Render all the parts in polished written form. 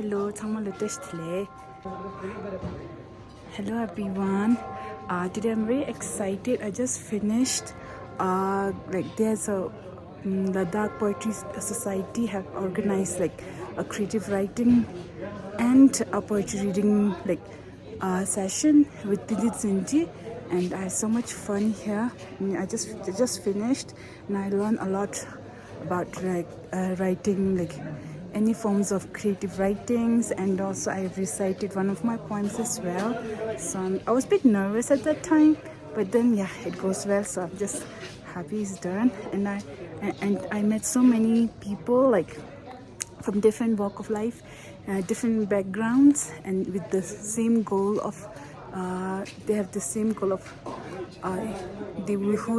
Hello, Hello everyone. Today I'm very excited. I just finished. There's a Ladakh Poetry Society have organized like a creative writing and a poetry reading session with Tenzin, and I had so much fun here. I just finished, and I learned a lot about writing any forms of creative writings, and also I recited one of my poems as well. So I was a bit nervous at that time, but then yeah, it goes well, so I'm just happy it's done. And I met so many people from different walk of life, different backgrounds, and with the same goal of they have the same goal of the who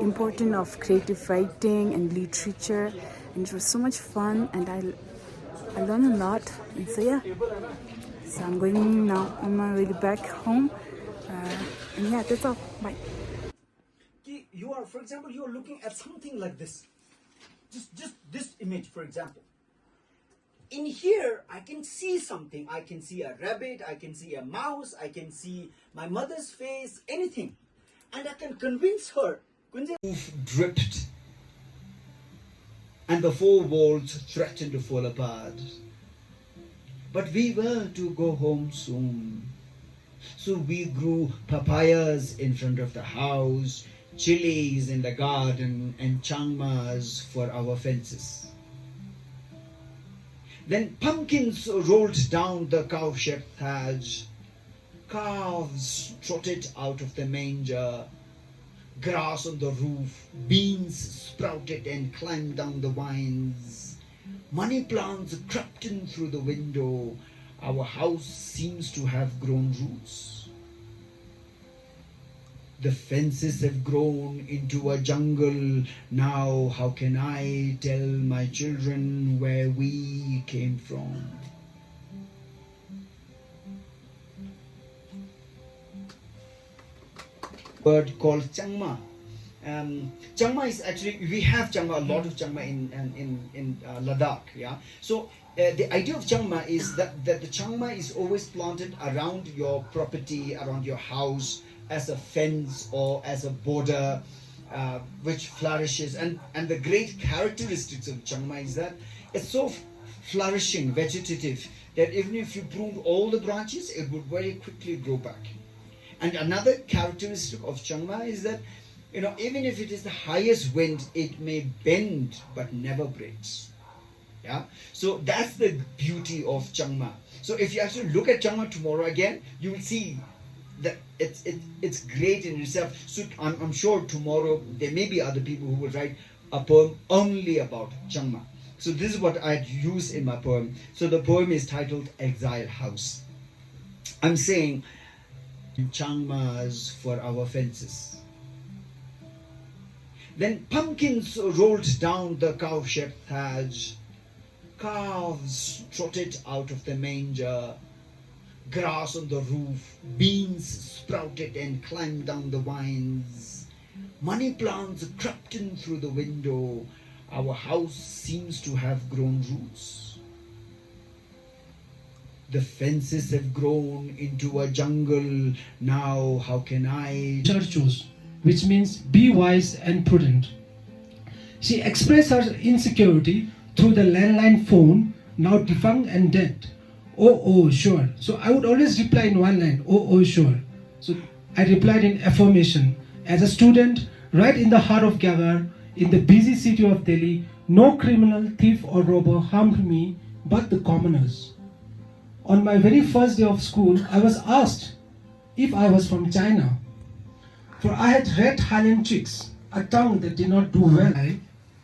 important of creative writing and literature, and it was so much fun, and I learned a lot. And so yeah, so I'm going now on my way back home, and yeah, that's all. Bye. You are, for example, you are looking at something like this, just this image, for example. In here, I can see something. I can see a rabbit, I can see a mouse, I can see my mother's face, anything. And I can convince her. Roof dripped, and the four walls threatened to fall apart. But we were to go home soon. So we grew papayas in front of the house, chilies in the garden, and changmas for our fences. Then pumpkins rolled down the cowshed thatch, calves trotted out of the manger, grass on the roof, beans sprouted and climbed down the vines, money plants crept in through the window. Our house seems to have grown roots. The fences have grown into a jungle. Now how can I tell my children where we came from? Word called changma. Changma is actually, we have changma, a lot of changma in Ladakh. Yeah. So the idea of changma is that the changma is always planted around your property, around your house, as a fence or as a border, which flourishes. And the great characteristics of changma is that it's so flourishing, vegetative, that even if you prune all the branches, it would very quickly grow back. And another characteristic of changma is that, even if it is the highest wind, it may bend but never breaks. Yeah. So that's the beauty of changma. So if you actually look at changma tomorrow again, you will see that it's great in itself. So I'm sure tomorrow there may be other people who will write a poem only about changma. So this is what I'd use in my poem. So the poem is titled Exile House. I'm saying changmas for our fences. Then pumpkins rolled down the cowshed thatch, calves trotted out of the manger, grass on the roof, beans sprouted and climbed down the vines, money plants crept in through the window. Our house seems to have grown roots. The fences have grown into a jungle. Now how can I... Churchos, which means be wise and prudent. She expressed her insecurity through the landline phone, now defunct and dead. Oh, sure. So I would always reply in one line, oh, sure. So I replied in affirmation. As a student, right in the heart of Gagar, in the busy city of Delhi, no criminal, thief or robber harmed me but the commoners. On my very first day of school, I was asked if I was from China, for I had read Highland Chicks, a tongue that did not do well.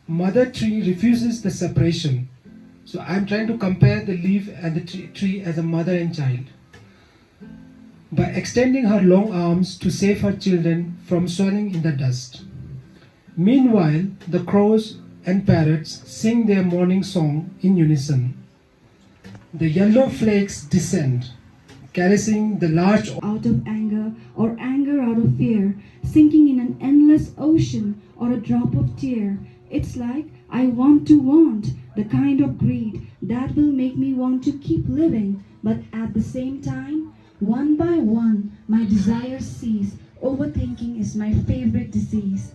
Mother tree refuses the separation. So I'm trying to compare the leaf and the tree as a mother and child. By extending her long arms to save her children from swallowing in the dust. Meanwhile, the crows and parrots sing their morning song in unison. The yellow flakes descend, caressing the large... Out of anger or anger out of fear, sinking in an endless ocean or a drop of tear, It's like I want to want, the kind of greed that will make me want to keep living, but at the same time, one by one, my desires cease. Overthinking is my favorite disease.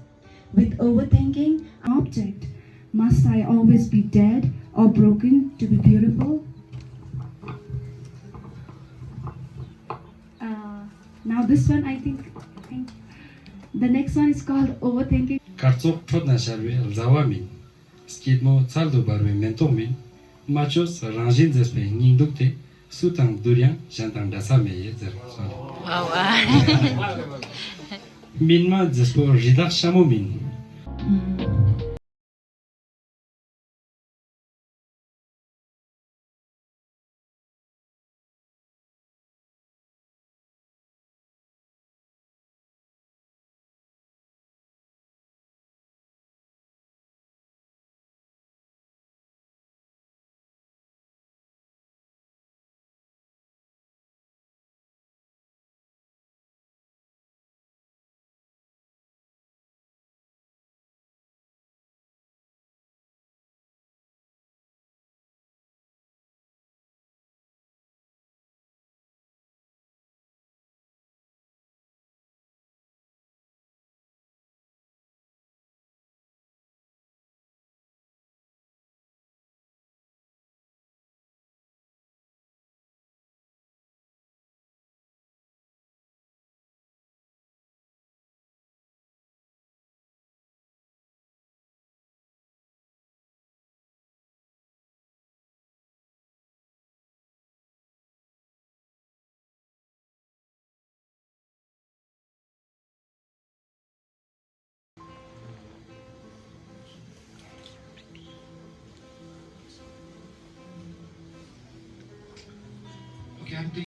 With overthinking, object. Must I always be dead or broken to be beautiful? Now this one, I think the next one is called overthinking. Kartsok todna sharwe zawamin. Skidmo tsaldo barwe mentomin. Machos ranjin zespe ningdukte. Sutang duryang jantang dasa meye zer. Minma zespo ridak shamomin. Okay, I'm